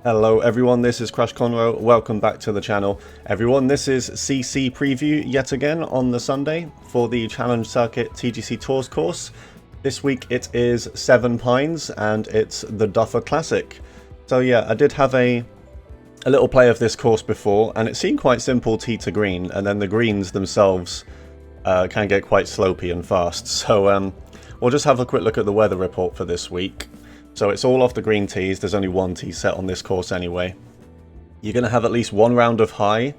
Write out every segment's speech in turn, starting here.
Hello everyone, this is Crash Conroe. Welcome back to the channel. Everyone, this is CC Preview yet again on the Sunday for the Challenge Circuit TGC Tours course. This week it is Seven Pines and it's the Duffer Classic. So yeah, I did have a little play of this course before and it seemed quite simple tee to green, and then the greens themselves can get quite slopey and fast. So we'll just have a quick look at the weather report for this week. So it's all off the green tees. There's only one tee set on this course anyway. You're going to have at least one round of high,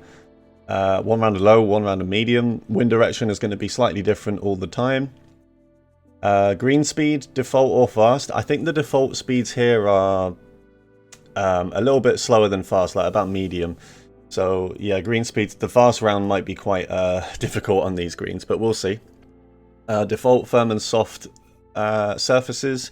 one round of low, one round of medium. Wind direction is going to be slightly different all the time. Green speed, default or fast. I think the default speeds here are a little bit slower than fast, like about medium. So yeah, green speeds, the fast round might be quite difficult on these greens, but we'll see. Default firm and soft surfaces.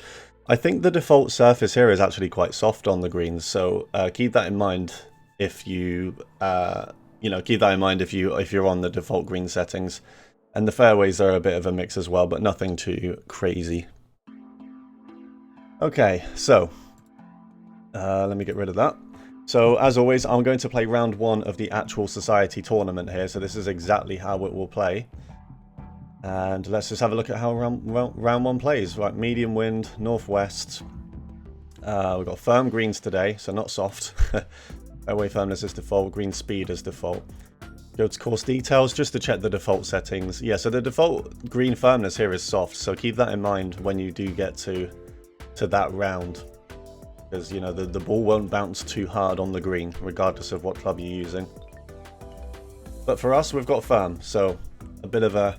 I think the default surface here is actually quite soft on the greens, so keep that in mind if you, keep that in mind if you're on the default green settings. And the fairways are a bit of a mix as well, but nothing too crazy. Okay, so let me get rid of that. So as always, I'm going to play round one of the actual society tournament here. So this is exactly how it will play. And let's just have a look at how round one plays. Right, medium wind, northwest. We've got firm greens today, so not soft. Fairway firmness is default, green speed is default. Go to course details just to check the default settings. Yeah, so the default green firmness here is soft, so keep that in mind when you do get to that round. Because, you know, the ball won't bounce too hard on the green, regardless of what club you're using. But for us, we've got firm, so a bit of a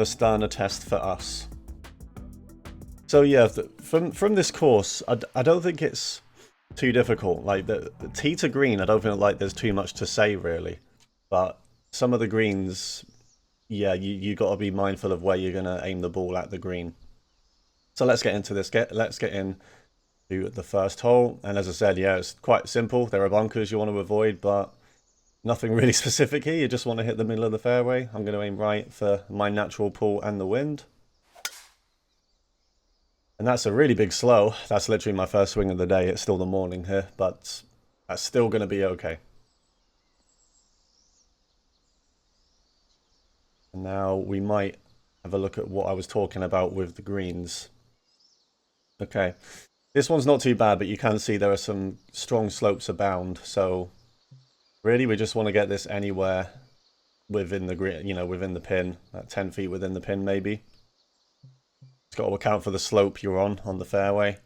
sterner test for us. So yeah, from this course, I don't think it's too difficult. Like the tee to green, I don't feel like there's too much to say really. But some of the greens, yeah, you got to be mindful of where you're gonna aim the ball at the green. So let's get into this. Let's get in to the first hole. And as I said, yeah, it's quite simple. There are bunkers you want to avoid, but nothing really specific here. You just want to hit the middle of the fairway. I'm going to aim right for my natural pull and the wind. And that's a really big slow. That's literally my first swing of the day. It's still the morning here, but that's still going to be okay. And now we might have a look at what I was talking about with the greens. Okay. This one's not too bad, but you can see there are some strong slopes abound, so really, we just want to get this anywhere within the green, within the pin, 10 feet within the pin, maybe. It's got to account for the slope you're on the fairway.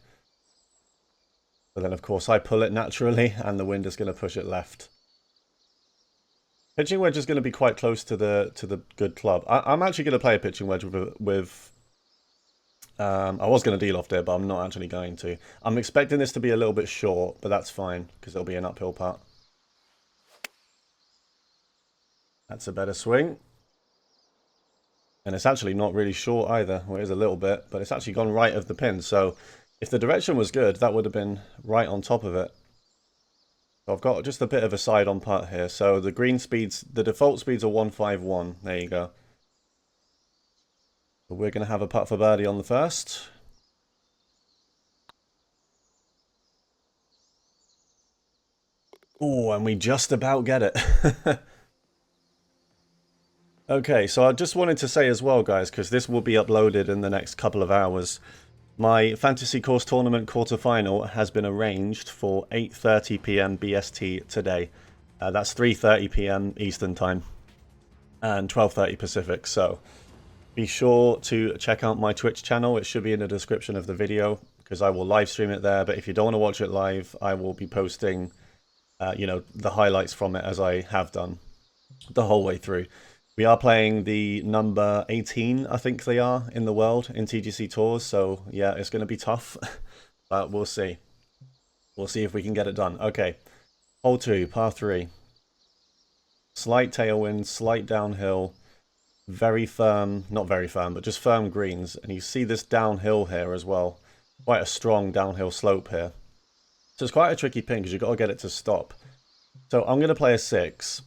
But then, of course, I pull it naturally, and the wind is going to push it left. Pitching wedge is going to be quite close to the good club. I'm actually going to play a pitching wedge with I was going to deal off there, but I'm not actually going to. I'm expecting this to be a little bit short, but that's fine, because it'll be an uphill putt. That's a better swing. And it's actually not really short either. Well, it is a little bit, but it's actually gone right of the pin. So if the direction was good, that would have been right on top of it. So I've got just a bit of a side on putt here. So the green speeds, the default speeds are 151. There you go. But we're going to have a putt for birdie on the first. Oh, and we just about get it. Okay, so I just wanted to say as well, guys, because this will be uploaded in the next couple of hours. My Fantasy Course Tournament quarterfinal has been arranged for 8:30 p.m. BST today. That's 3:30 p.m. Eastern Time and 12:30 Pacific. So be sure to check out my Twitch channel. It should be in the description of the video because I will live stream it there. But if you don't want to watch it live, I will be posting, the highlights from it as I have done the whole way through. We are playing the number 18, I think they are, in the world in TGC Tours. So, yeah, it's going to be tough. But we'll see. We'll see if we can get it done. Okay. Hole 2, par 3. Slight tailwind, slight downhill. Very firm, not very firm, but just firm greens. And you see this downhill here as well. Quite a strong downhill slope here. So it's quite a tricky pin because you've got to get it to stop. So I'm going to play a 6.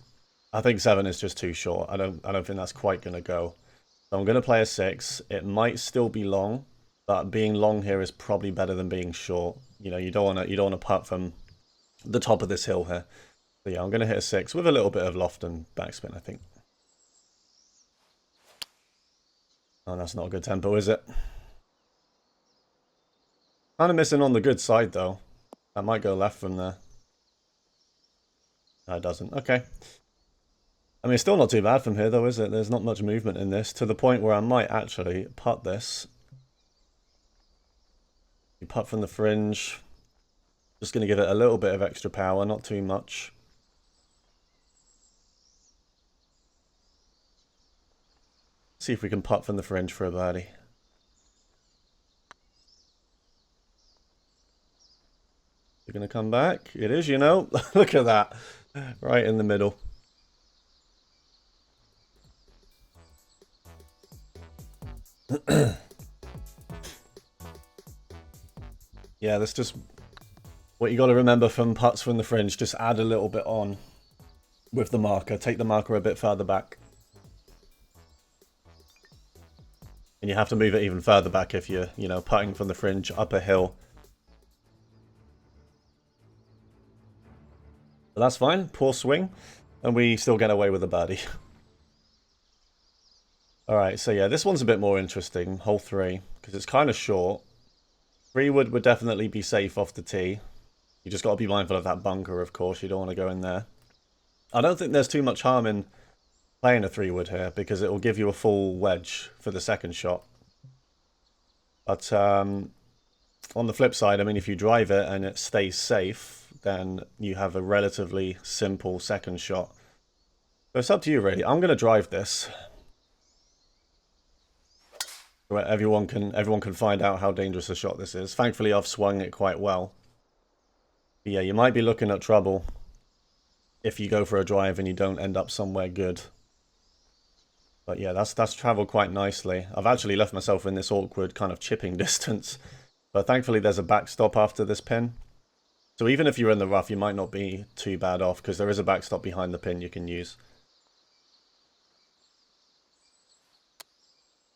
I think 7 is just too short. I don't think that's quite going to go. So I'm going to play a 6. It might still be long. But being long here is probably better than being short. You know, you don't want to putt from the top of this hill here. So yeah, I'm going to hit a 6 with a little bit of loft and backspin, I think. Oh, that's not a good tempo, is it? Kind of missing on the good side, though. That might go left from there. No, it doesn't. Okay. I mean, it's still not too bad from here, though, is it? There's not much movement in this, to the point where I might actually putt this. You putt from the fringe. Just going to give it a little bit of extra power, not too much. See if we can putt from the fringe for a birdie. You're going to come back? It is, you know. Look at that. Right in the middle. Yeah, that's just what you got to remember from putts from the fringe. Just add a little bit on with the marker. Take the marker a bit further back. And you have to move it even further back if you're, you know, putting from the fringe up a hill. But that's fine. Poor swing. And we still get away with a birdie. Alright, so yeah, this one's a bit more interesting. Hole 3. Because it's kind of short. 3 would definitely be safe off the tee. You just got to be mindful of that bunker, of course. You don't want to go in there. I don't think there's too much harm in playing a 3-wood here, because it will give you a full wedge for the second shot. But on the flip side, I mean, if you drive it and it stays safe, then you have a relatively simple second shot. So it's up to you, really. I'm going to drive this, where everyone can find out how dangerous a shot this is. Thankfully, I've swung it quite well. But yeah, you might be looking at trouble if you go for a drive and you don't end up somewhere good. But yeah, that's travelled quite nicely. I've actually left myself in this awkward kind of chipping distance. But thankfully there's a backstop after this pin. So even if you're in the rough, you might not be too bad off, because there is a backstop behind the pin you can use.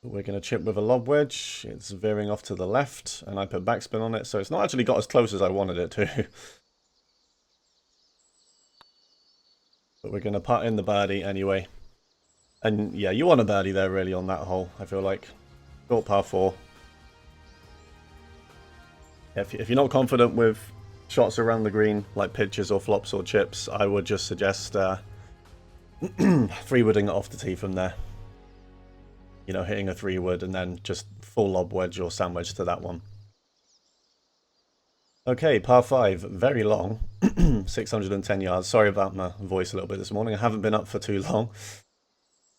We're going to chip with a lob wedge. It's veering off to the left, and I put backspin on it, so it's not actually got as close as I wanted it to. But we're going to putt in the birdie anyway. And yeah, you want a birdie there really on that hole, I feel like. Short par 4. If you're not confident with shots around the green, like pitches or flops or chips, I would just suggest 3-wooding it off the tee from there. You know, hitting a 3-wood and then just full lob wedge or sand wedge to that one. Okay, par 5, very long, 610 yards. Sorry about my voice a little bit this morning. I haven't been up for too long.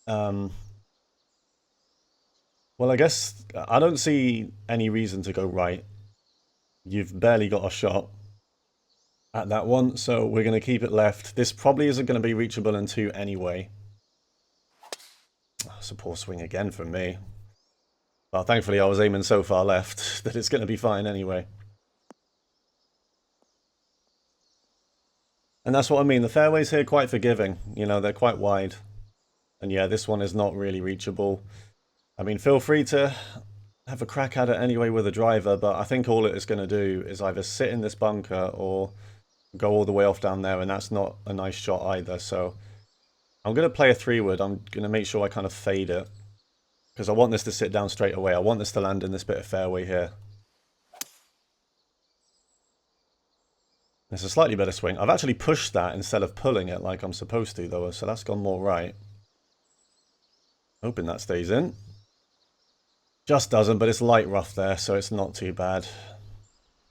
Well, I guess I don't see any reason to go right. You've barely got a shot at that one, so we're going to keep it left. This probably isn't going to be reachable in 2 anyway. It's a poor swing again from me. Well, thankfully I was aiming so far left that it's going to be fine anyway. And that's what I mean. The fairways here are quite forgiving. You know, they're quite wide. And yeah, this one is not really reachable. I mean, feel free to have a crack at it anyway with a driver, but I think all it is going to do is either sit in this bunker or go all the way off down there, and that's not a nice shot either. So I'm going to play a 3-wood. I'm going to make sure I kind of fade it, because I want this to sit down straight away. I want this to land in this bit of fairway here. It's a slightly better swing. I've actually pushed that instead of pulling it like I'm supposed to, though, so that's gone more right. Hoping that stays in. Just doesn't, but it's light rough there, so it's not too bad.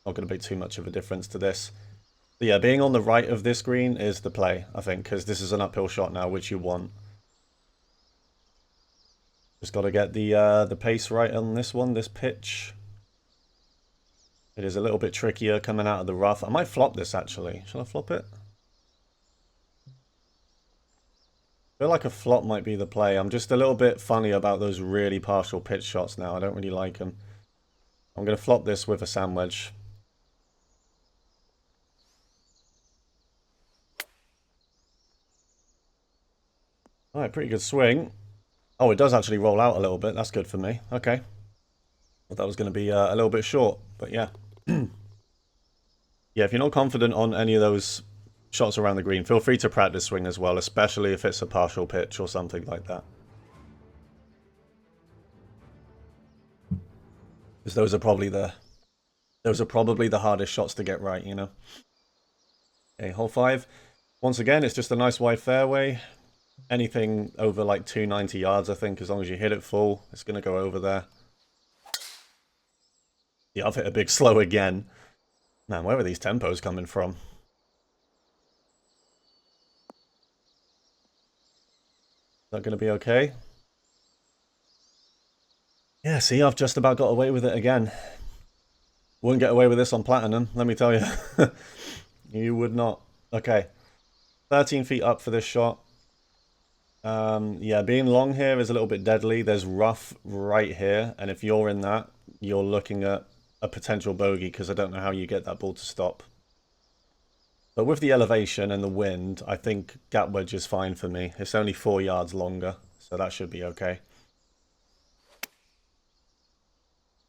Not going to be too much of a difference to this. But yeah, being on the right of this green is the play, I think, because this is an uphill shot now, which you want. Just got to get the pace right on this one, this pitch. It is a little bit trickier coming out of the rough. I might flop this, actually. Shall I flop it? I feel like a flop might be the play. I'm just a little bit funny about those really partial pitch shots now. I don't really like them. I'm going to flop this with a sand wedge. Alright, pretty good swing. Oh, it does actually roll out a little bit. That's good for me. Okay. Thought that was going to be a little bit short, but yeah. Yeah, if you're not confident on any of those shots around the green, feel free to practice swing as well, especially if it's a partial pitch or something like that. Because those are probably the hardest shots to get right, you know. Okay, hole 5. Once again, it's just a nice wide fairway. Anything over like 290 yards, I think, as long as you hit it full, it's going to go over there. Yeah, I've hit a big slow again. Man, where are these tempos coming from? Is that going to be okay? Yeah, see, I've just about got away with it again. Wouldn't get away with this on Platinum, let me tell you. You would not. Okay. 13 feet up for this shot. Yeah, being long here is a little bit deadly. There's rough right here, and if you're in that, you're looking at a potential bogey because I don't know how you get that ball to stop. But with the elevation and the wind, I think gap wedge is fine for me. It's only 4 yards longer, so that should be okay.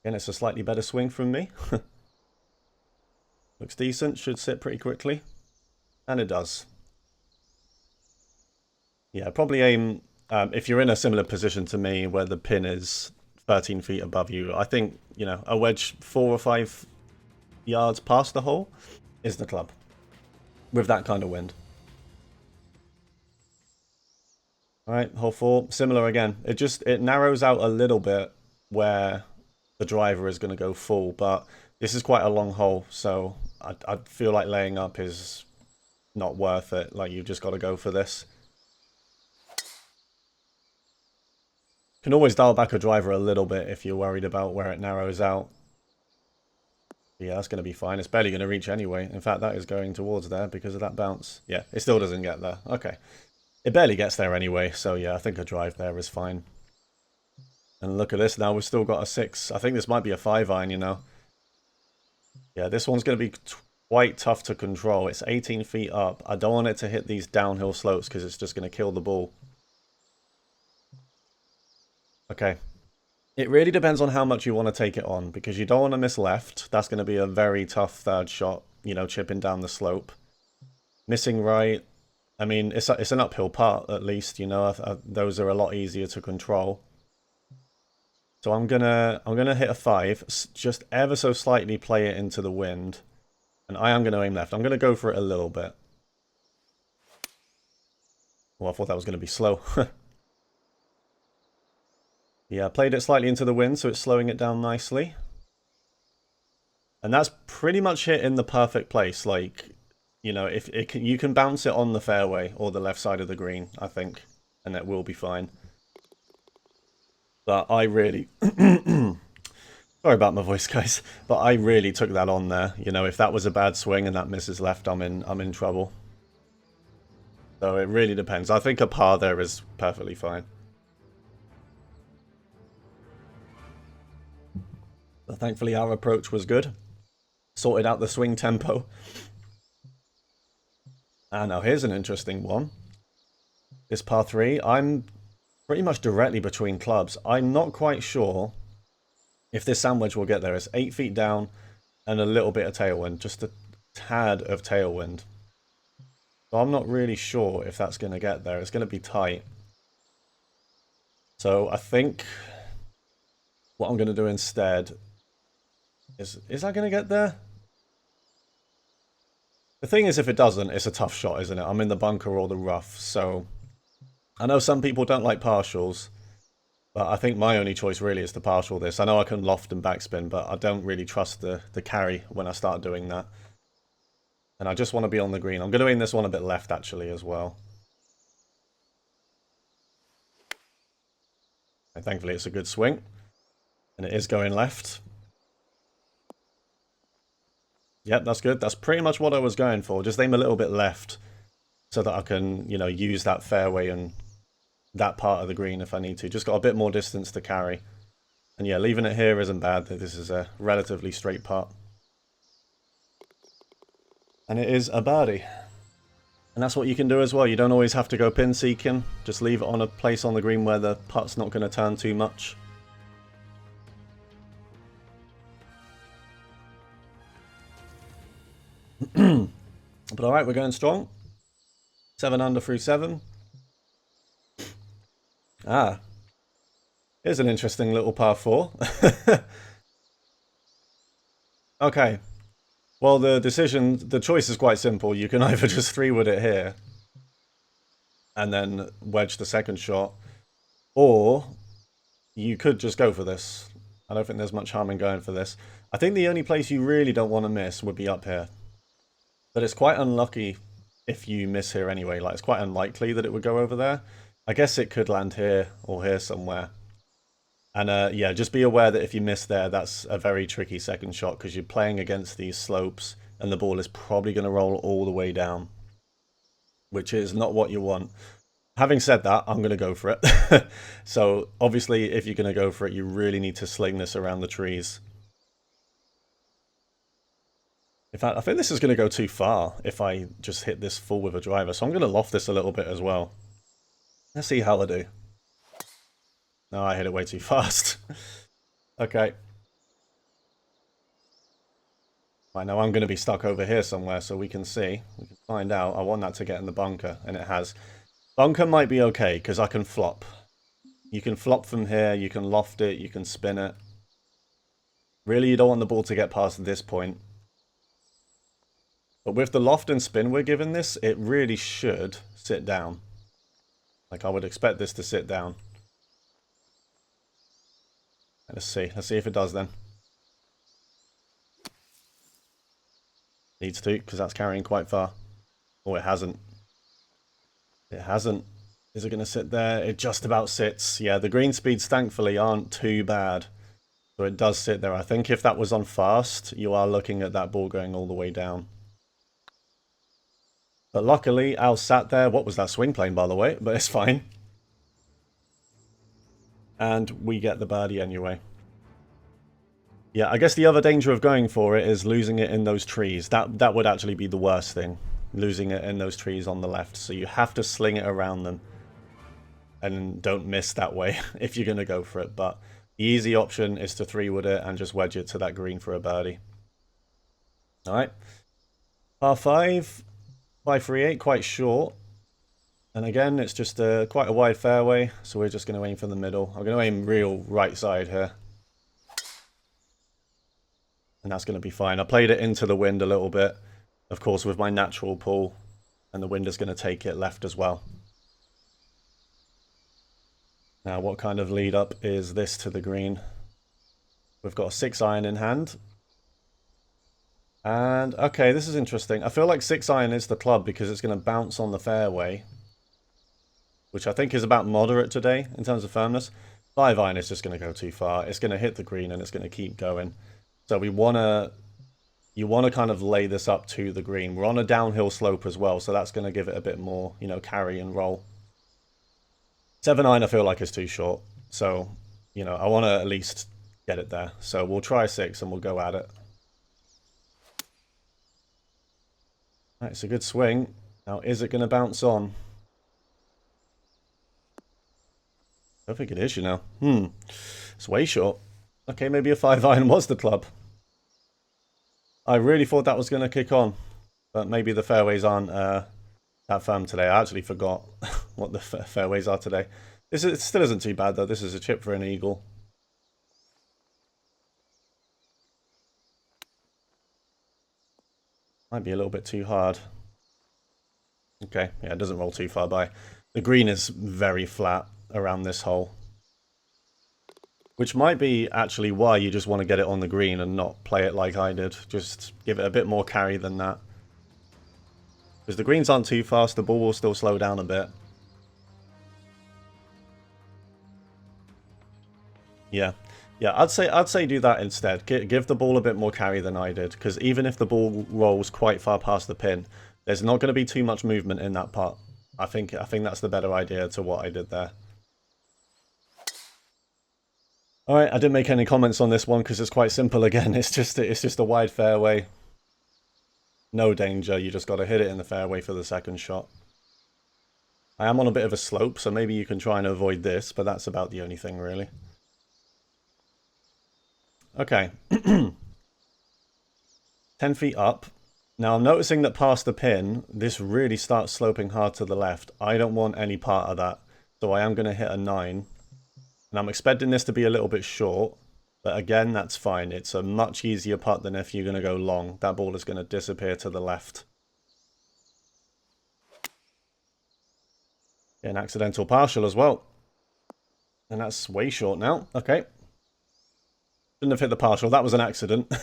Again, it's a slightly better swing from me. Looks decent, should sit pretty quickly. And it does. Yeah, probably aim, if you're in a similar position to me where the pin is 13 feet above you, I think, you know, a wedge 4 or 5 yards past the hole is the club. With that kind of wind. Alright, hole 4, similar again. It narrows out a little bit where the driver is going to go full, but this is quite a long hole, so I feel like laying up is not worth it. Like, you've just got to go for this. Can always dial back a driver a little bit if you're worried about where it narrows out. Yeah, that's going to be fine. It's barely going to reach anyway. In fact, that is going towards there because of that bounce. Yeah, it still doesn't get there. Okay. It barely gets there anyway, so yeah, I think a drive there is fine. And look at this now, we've still got a 6. I think this might be a 5-iron, you know. Yeah, this one's going to be quite tough to control. It's 18 feet up. I don't want it to hit these downhill slopes because it's just going to kill the ball. Okay. It really depends on how much you want to take it on, because you don't want to miss left. That's going to be a very tough third shot, you know, chipping down the slope. Missing right, I mean, it's an uphill part at least, you know. Those are a lot easier to control. So I'm gonna hit a 5, just ever so slightly play it into the wind, and I am gonna aim left. I'm gonna go for it a little bit. Well, I thought that was gonna be slow. Yeah, played it slightly into the wind, so it's slowing it down nicely. And that's pretty much hit in the perfect place. Like, you know, if it can, you can bounce it on the fairway or the left side of the green, I think, and it will be fine. But I really... Sorry about my voice, guys. But I really took that on there. You know, if that was a bad swing and that misses left, I'm in trouble. So it really depends. I think a par there is perfectly fine. But thankfully our approach was good. Sorted out the swing tempo. And now here's an interesting one. This par 3, I'm pretty much directly between clubs. I'm not quite sure if this sandwich will get there. It's 8 feet down and a little bit of tailwind. Just a tad of tailwind. So I'm not really sure if that's going to get there. It's going to be tight. So I think what I'm going to do instead is that going to get there? The thing is, if it doesn't, it's a tough shot, isn't it? I'm in the bunker or the rough, so I know some people don't like partials, but I think my only choice really is to partial this. I know I can loft and backspin, but I don't really trust the carry when I start doing that. And I just want to be on the green. I'm going to aim this one a bit left, actually, as well. And thankfully, it's a good swing. And it is going left. Yep, that's good. That's pretty much what I was going for. Just aim a little bit left so that I can, you know, use that fairway and that part of the green if I need to. Just got a bit more distance to carry. And yeah, leaving it here isn't bad. This is a relatively straight putt. And it is a birdie. And that's what you can do as well. You don't always have to go pin seeking. Just leave it on a place on the green where the putt's not going to turn too much. But alright, we're going strong. 7 under through 7. Ah, here's an interesting little par 4. Okay, well the choice is quite simple. You can either just 3-wood it here and then wedge the second shot, or you could just go for this. I don't think there's much harm in going for this. I think the only place you really don't want to miss would be up here. But it's quite unlucky if you miss here anyway. Like, it's quite unlikely that it would go over there. I guess it could land here or here somewhere. And yeah, just be aware that if you miss there, that's a very tricky second shot because you're playing against these slopes and the ball is probably going to roll all the way down, which is not what you want. Having said that, I'm going to go for it. So obviously, if you're going to go for it, you really need to sling this around the trees. In fact, I think this is going to go too far if I just hit this full with a driver. So I'm going to loft this a little bit as well. Let's see how I do. No, I hit it way too fast. Okay. Right, now I'm going to be stuck over here somewhere so we can see. We can find out. I want that to get in the bunker, and it has. Bunker might be okay, because I can flop. You can flop from here, you can loft it, you can spin it. Really, you don't want the ball to get past this point. But with the loft and spin we're given this, it really should sit down. Like, I would expect this to sit down. Let's see if it does then. Needs to, because that's carrying quite far. Oh, it hasn't. It hasn't. Is it going to sit there? It just about sits. Yeah, the green speeds thankfully aren't too bad. So it does sit there. I think if that was on fast, you are looking at that ball going all the way down. But luckily, Al sat there. What was that swing plane, by the way? But it's fine. And we get the birdie anyway. Yeah, I guess the other danger of going for it is losing it in those trees. That would actually be the worst thing. Losing it in those trees on the left. So you have to sling it around them. And don't miss that way if you're going to go for it. But the easy option is to 3-wood it and just wedge it to that green for a birdie. Alright. Par 5. 538, quite short. And again, it's just quite a wide fairway. So we're just going to aim for the middle. I'm going to aim real right side here. And that's going to be fine. I played it into the wind a little bit. Of course, with my natural pull. And the wind is going to take it left as well. Now, what kind of lead up is this to the green? We've got a 6-iron in hand. And, okay, this is interesting. I feel like 6-iron is the club because it's going to bounce on the fairway. Which I think is about moderate today in terms of firmness. 5-iron is just going to go too far. It's going to hit the green and it's going to keep going. So we want to... You want to kind of lay this up to the green. We're on a downhill slope as well, so that's going to give it a bit more, you know, carry and roll. 7-iron I feel like is too short. So, you know, I want to at least get it there. So we'll try 6 and we'll go at it. Right, it's a good swing. Now, is it going to bounce on? I don't think it is, you know. It's way short. Okay, maybe a 5-iron was the club. I really thought that was going to kick on. But maybe the fairways aren't that firm today. I actually forgot what the fairways are today. It still isn't too bad, though. This is a chip for an eagle. Might be a little bit too hard. Okay, yeah, it doesn't roll too far by. The green is very flat around this hole. Which might be actually why you just want to get it on the green and not play it like I did. Just give it a bit more carry than that. Because the greens aren't too fast, the ball will still slow down a bit. Yeah. Yeah, I'd say do that instead. Give the ball a bit more carry than I did. Because even if the ball rolls quite far past the pin, there's not going to be too much movement in that putt. I think that's the better idea to what I did there. Alright, I didn't make any comments on this one because it's quite simple again. It's just a wide fairway. No danger, you just got to hit it in the fairway for the second shot. I am on a bit of a slope, so maybe you can try and avoid this, but that's about the only thing really. Okay. 10 feet up. Now I'm noticing that past the pin, this really starts sloping hard to the left. I don't want any part of that. So I am going to hit a 9. And I'm expecting this to be a little bit short. But again, that's fine. It's a much easier putt than if you're going to go long. That ball is going to disappear to the left. An accidental partial as well. And that's way short now. Okay. Shouldn't have hit the partial. That was an accident.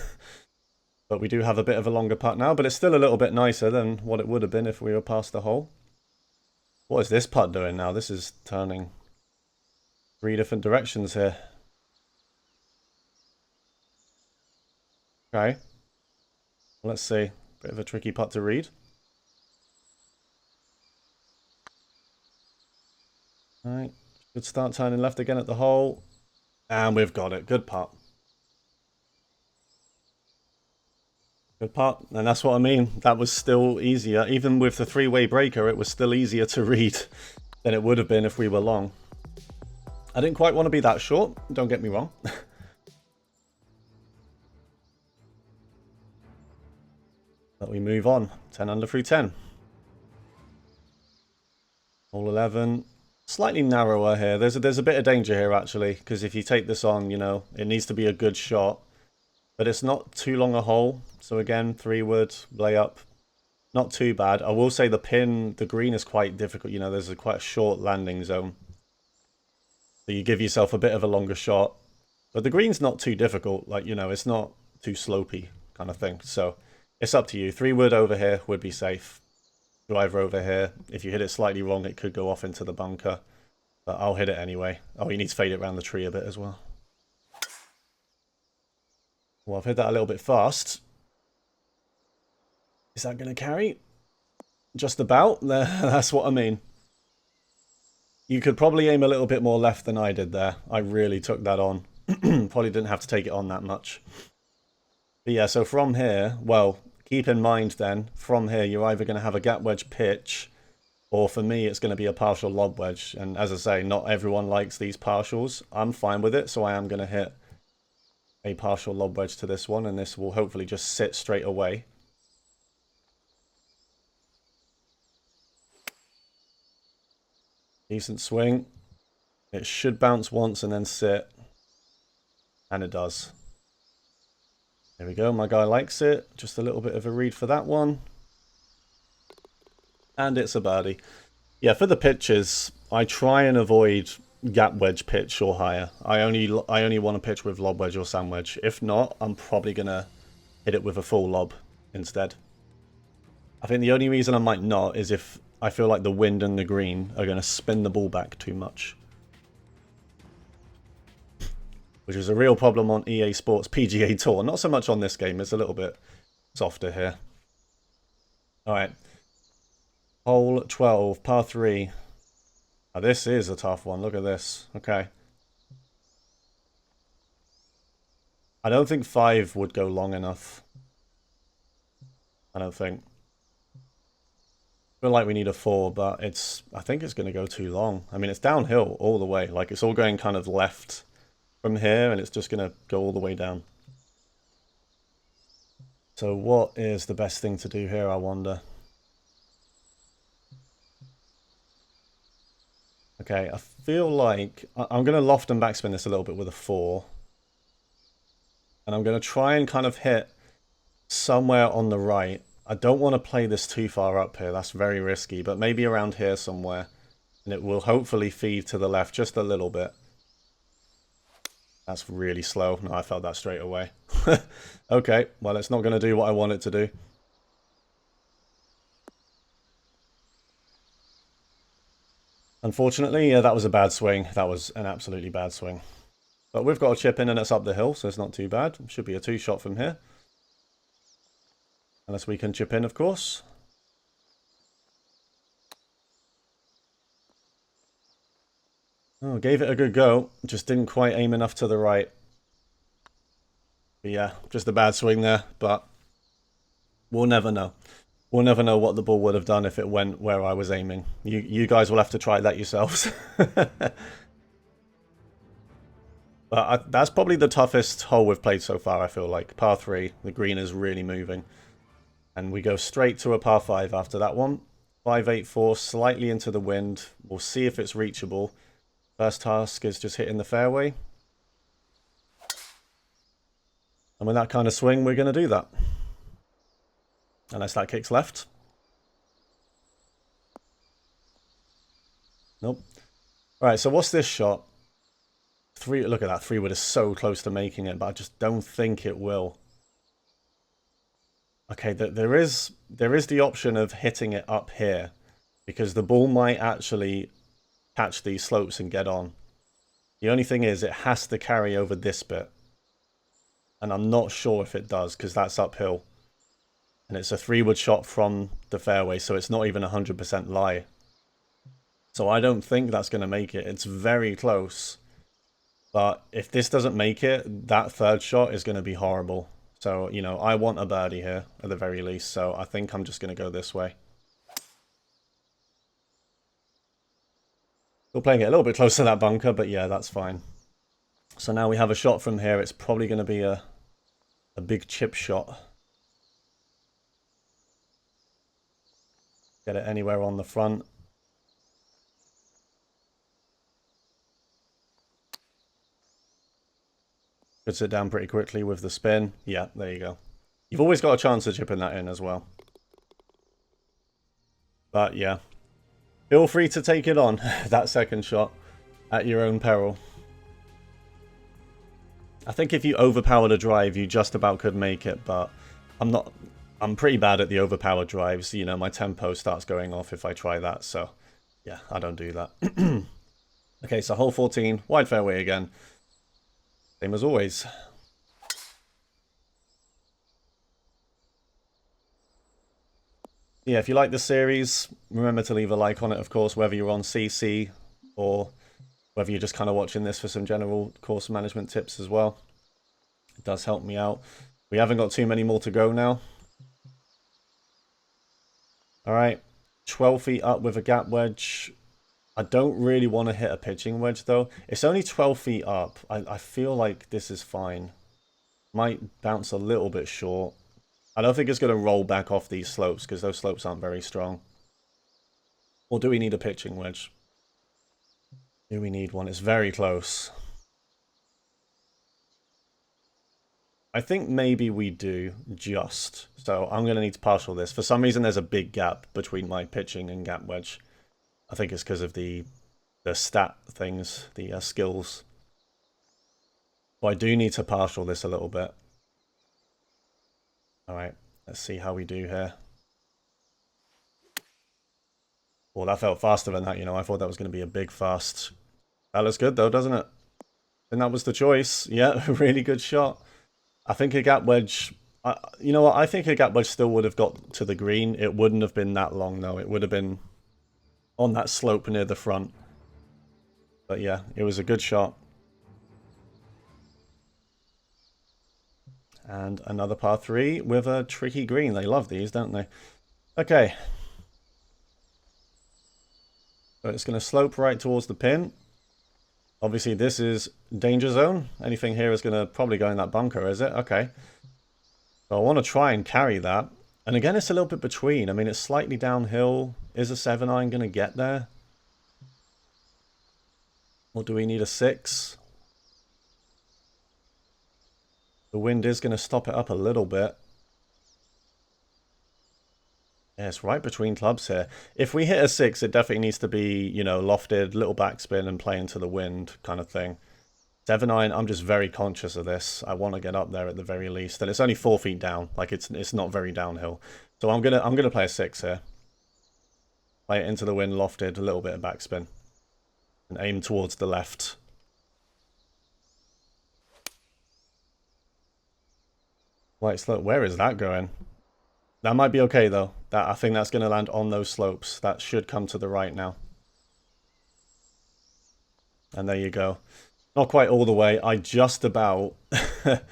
But we do have a bit of a longer putt now. But it's still a little bit nicer than what it would have been if we were past the hole. What is this putt doing now? This is turning 3 different directions here. Okay. Let's see. Bit of a tricky putt to read. Alright. Good start turning left again at the hole. And we've got it. Good putt. Good putt. And that's what I mean. That was still easier. Even with the 3-way breaker, it was still easier to read than it would have been if we were long. I didn't quite want to be that short. Don't get me wrong. But we move on. 10 under through 10. Hole 11. Slightly narrower here. There's a bit of danger here, actually. Because if you take this on, you know, it needs to be a good shot. But it's not too long a hole. So again, 3-wood, lay up. Not too bad. I will say the green is quite difficult. You know, there's quite a short landing zone. So you give yourself a bit of a longer shot. But the green's not too difficult. Like, you know, it's not too slopey kind of thing. So it's up to you. 3-wood over here would be safe. Driver over here. If you hit it slightly wrong, it could go off into the bunker. But I'll hit it anyway. Oh, you need to fade it around the tree a bit as well. Well, I've hit that a little bit fast. Is that going to carry? Just about. That's what I mean. You could probably aim a little bit more left than I did there. I really took that on. Probably didn't have to take it on that much. But yeah, so from here, well, keep in mind then, from here, you're either going to have a gap wedge pitch, or for me, it's going to be a partial lob wedge. And as I say, not everyone likes these partials. I'm fine with it, so I am going to hit a partial lob wedge to this one, and this will hopefully just sit straight away. Decent swing. It should bounce once and then sit. And it does. There we go. My guy likes it. Just a little bit of a read for that one. And it's a birdie. Yeah, for the pitches, I try and avoid gap wedge pitch or higher. I only want to pitch with lob wedge or sand wedge. If not, I'm probably going to hit it with a full lob instead. I think the only reason I might not is if I feel like the wind and the green are going to spin the ball back too much. Which is a real problem on EA Sports PGA Tour. Not so much on this game. It's a little bit softer here. Alright. Hole 12, par 3. Now this is a tough one. Look at this. Okay. I don't think 5 would go long enough. I don't think. I feel like we need a 4, but I think it's going to go too long. I mean, it's downhill all the way. Like, it's all going kind of left from here, and it's just going to go all the way down. So what is the best thing to do here, I wonder? Okay, I feel like I'm going to loft and backspin this a little bit with a 4. And I'm going to try and kind of hit somewhere on the right. I don't want to play this too far up here. That's very risky, but maybe around here somewhere. And it will hopefully feed to the left just a little bit. That's really slow. No, I felt that straight away. Okay, well, it's not going to do what I want it to do. Unfortunately, yeah, that was a bad swing. That was an absolutely bad swing. But we've got a chip in and it's up the hill, so it's not too bad. Should be a 2-shot from here. Unless we can chip in, of course. Oh, gave it a good go. Just didn't quite aim enough to the right. But yeah, just a bad swing there, but we'll never know. We'll never know what the ball would have done if it went where I was aiming. You guys will have to try that yourselves. But that's probably the toughest hole we've played so far, I feel like. Par 3, the green is really moving. And we go straight to a par 5 after that one. 584, slightly into the wind. We'll see if it's reachable. First task is just hitting the fairway. And with that kind of swing, we're going to do that. Unless that kicks left. Nope. Alright, so what's this shot? Look at that, 3-wood is so close to making it, but I just don't think it will. Okay, there is the option of hitting it up here, because the ball might actually catch these slopes and get on. The only thing is it has to carry over this bit. And I'm not sure if it does, because that's uphill. And it's a 3-wood shot from the fairway, so it's not even 100% lie. So I don't think that's going to make it. It's very close. But if this doesn't make it, that third shot is going to be horrible. So, you know, I want a birdie here at the very least. So I think I'm just going to go this way. Still playing it a little bit close to that bunker, but yeah, that's fine. So now we have a shot from here. It's probably going to be a big chip shot. Get it anywhere on the front. Puts it down pretty quickly with the spin. Yeah, there you go. You've always got a chance of chipping that in as well. But yeah, feel free to take it on, that second shot, at your own peril. I think if you overpowered a drive, you just about could make it, but I'm pretty bad at the overpowered drives. You know, my tempo starts going off if I try that, so yeah, I don't do that. Okay, so hole 14, wide fairway again. Same as always. Yeah, if you like this series, remember to leave a like on it, of course, whether you're on CC or whether you're just kind of watching this for some general course management tips as well. It does help me out. We haven't got too many more to go now. All right, 12 feet up with a gap wedge. I don't really want to hit a pitching wedge, though. It's only 12 feet up. I feel like this is fine. Might bounce a little bit short. I don't think it's going to roll back off these slopes, because those slopes aren't very strong. Or do we need a pitching wedge? Do we need one? It's very close. I think maybe we do, just. So I'm going to need to partial this. For some reason, there's a big gap between my pitching and gap wedge. I think it's because of the stat things, the skills. But I do need to partial this a little bit. Alright, let's see how we do here. Well, that felt faster than that, you know. I thought that was going to be a big fast. That looks good, though, doesn't it? And that was the choice. Yeah, really good shot. I think a gap wedge... you know what? I think a gap wedge still would have got to the green. It wouldn't have been that long, though. It would have been on that slope near the front. But yeah, it was a good shot. And another par 3 with a tricky green. They love these, don't they? Okay. So it's going to slope right towards the pin. Obviously, this is danger zone. Anything here is going to probably go in that bunker, is it? Okay. So I want to try and carry that. And again, it's a little bit between. I mean, it's slightly downhill. Is a 7-iron going to get there? Or do we need a 6? The wind is going to stop it up a little bit. Yeah, it's right between clubs here. If we hit a 6, it definitely needs to be, you know, lofted, little backspin and play into the wind kind of thing. 7-iron, I'm just very conscious of this. I want to get up there at the very least. And it's only 4 feet down. Like, it's not very downhill. So I'm gonna play a 6 here. Play it into the wind, lofted, a little bit of backspin. And aim towards the left. Right, so where is that going? That might be okay, though. I think that's going to land on those slopes. That should come to the right now. And there you go. Not quite all the way. I just about got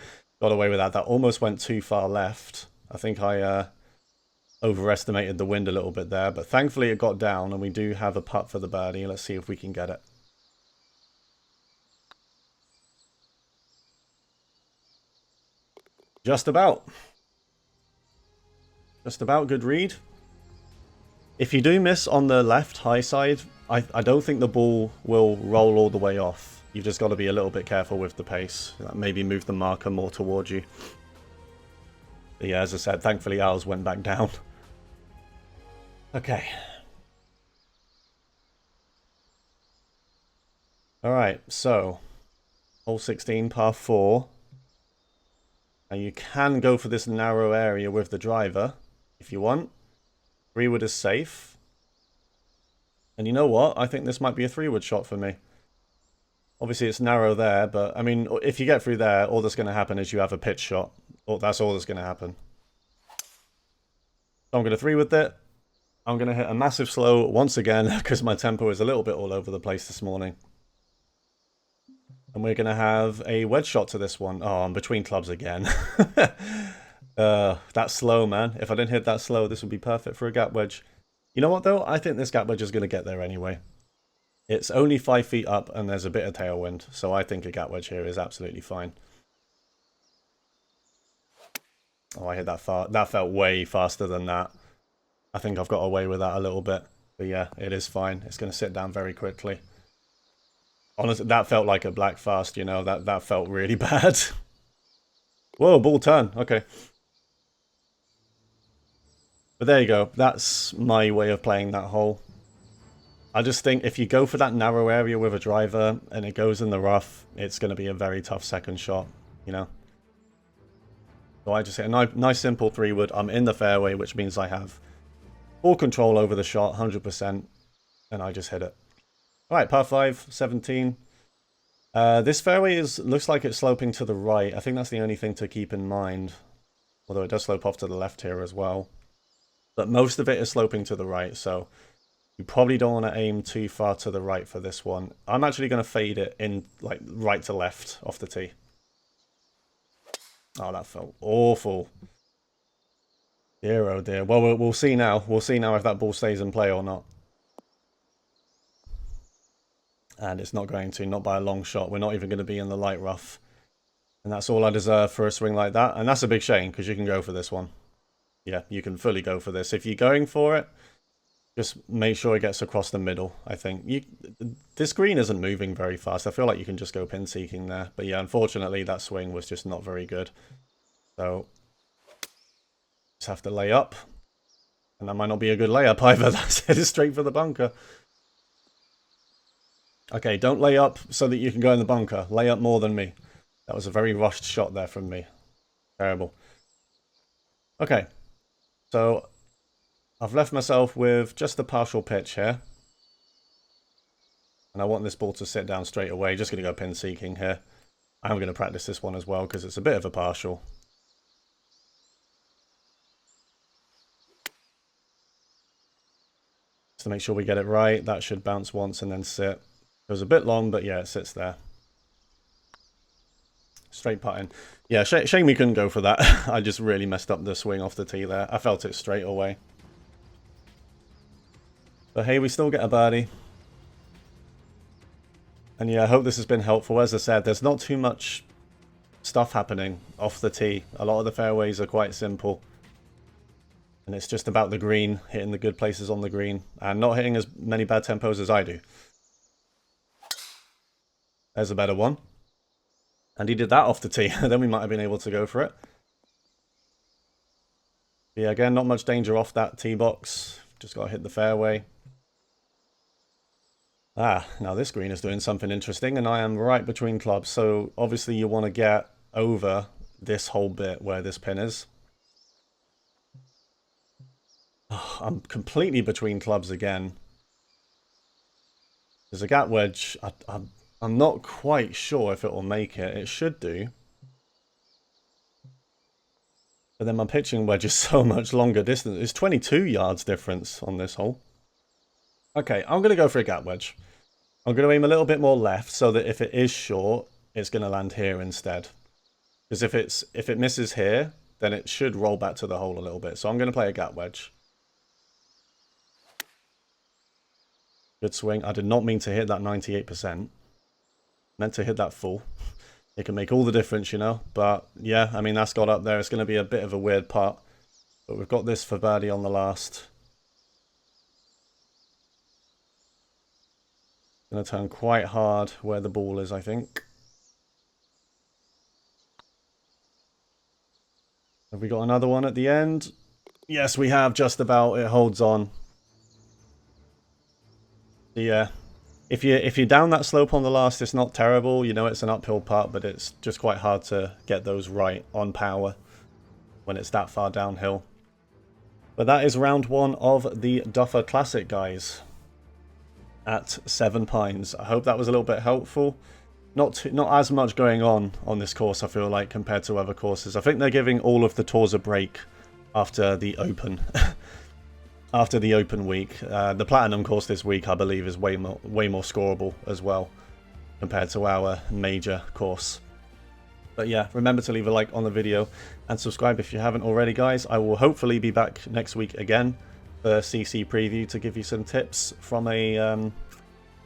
away with that. That almost went too far left. I think I overestimated the wind a little bit there. But thankfully it got down, and we do have a putt for the birdie. Let's see if we can get it. Just about. Just about good read. If you do miss on the left high side, I don't think the ball will roll all the way off. You've just got to be a little bit careful with the pace. Maybe move the marker more towards you. But yeah, as I said, thankfully ours went back down. Okay. Alright, so hole 16, par 4. Now you can go for this narrow area with the driver if you want. 3-wood is safe. And you know what? I think this might be a 3-wood shot for me. Obviously it's narrow there, but I mean, if you get through there, all that's going to happen is you have a pitch shot. That's all that's going to happen. So I'm going to 3-wood it. I'm going to hit a massive slow once again because my tempo is a little bit all over the place this morning. And we're going to have a wedge shot to this one. Oh, I'm between clubs again. That's slow, man. If I didn't hit that slow, this would be perfect for a gap wedge. You know what, though? I think this gap wedge is going to get there anyway. It's only 5 feet up and there's a bit of tailwind. So I think a gap wedge here is absolutely fine. Oh, I hit that far. That felt way faster than that. I think I've got away with that a little bit. But yeah, it is fine. It's going to sit down very quickly. Honestly, that felt like a black fast, you know. That felt really bad. Whoa, ball turn. Okay. But there you go. That's my way of playing that hole. I just think if you go for that narrow area with a driver and it goes in the rough, it's going to be a very tough second shot, you know. So I just hit a nice simple 3-wood. I'm in the fairway, which means I have full control over the shot, 100%. And I just hit it. Alright, par 5, 17. This fairway looks like it's sloping to the right. I think that's the only thing to keep in mind. Although it does slope off to the left here as well. But most of it is sloping to the right, so you probably don't want to aim too far to the right for this one. I'm actually going to fade it in, like, right to left off the tee. Oh, that felt awful. Dear, oh dear. Well, we'll see now. We'll see now if that ball stays in play or not. And it's not going to, not by a long shot. We're not even going to be in the light rough. And that's all I deserve for a swing like that. And that's a big shame, because you can go for this one. Yeah, you can fully go for this. If you're going for it, just make sure it gets across the middle, I think. This green isn't moving very fast. I feel like you can just go pin seeking there. But yeah, unfortunately, that swing was just not very good. So, just have to lay up. And that might not be a good layup either. That's headed straight for the bunker. Okay, don't lay up so that you can go in the bunker. Lay up more than me. That was a very rushed shot there from me. Terrible. Okay. So, I've left myself with just a partial pitch here. And I want this ball to sit down straight away. Just going to go pin seeking here. I'm going to practice this one as well because it's a bit of a partial. Just to make sure we get it right. That should bounce once and then sit. It was a bit long, but yeah, it sits there. Straight putting. Yeah, shame we couldn't go for that. I just really messed up the swing off the tee there. I felt it straight away. But hey, we still get a birdie. And yeah, I hope this has been helpful. As I said, there's not too much stuff happening off the tee. A lot of the fairways are quite simple. And it's just about the green, hitting the good places on the green. And not hitting as many bad tempos as I do. There's a better one. And he did that off the tee. Then we might have been able to go for it. But yeah, again, not much danger off that tee box. Just got to hit the fairway. Ah, now this green is doing something interesting. And I am right between clubs. So obviously you want to get over this whole bit where this pin is. Oh, I'm completely between clubs again. There's a gap wedge. I'm not quite sure if it will make it. It should do. But then my pitching wedge is so much longer distance. It's 22 yards difference on this hole. Okay, I'm going to go for a gap wedge. I'm going to aim a little bit more left so that if it is short, it's going to land here instead. Because if it misses here, then it should roll back to the hole a little bit. So I'm going to play a gap wedge. Good swing. I did not mean to hit that 98%. Meant to hit that full. It can make all the difference, you know. But yeah, I mean, that's got up there. It's going to be a bit of a weird putt. But we've got this for birdie on the last. Going to turn quite hard where the ball is, I think. Have we got another one at the end? Yes, we have, just about. It holds on. Yeah. If you're down that slope on the last, it's not terrible. You know it's an uphill putt, but it's just quite hard to get those right on power when it's that far downhill. But that is round 1 of the Duffer Classic, guys, at Seven Pines. I hope that was a little bit helpful. Not as much going on this course, I feel like, compared to other courses. I think they're giving all of the tours a break after the Open. After the Open week. The Platinum course this week, I believe, is way more scoreable as well compared to our major course. But yeah, remember to leave a like on the video and subscribe if you haven't already, guys. I will hopefully be back next week again for CC Preview to give you some tips from a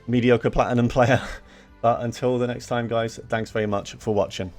mediocre Platinum player. But until the next time, guys, thanks very much for watching.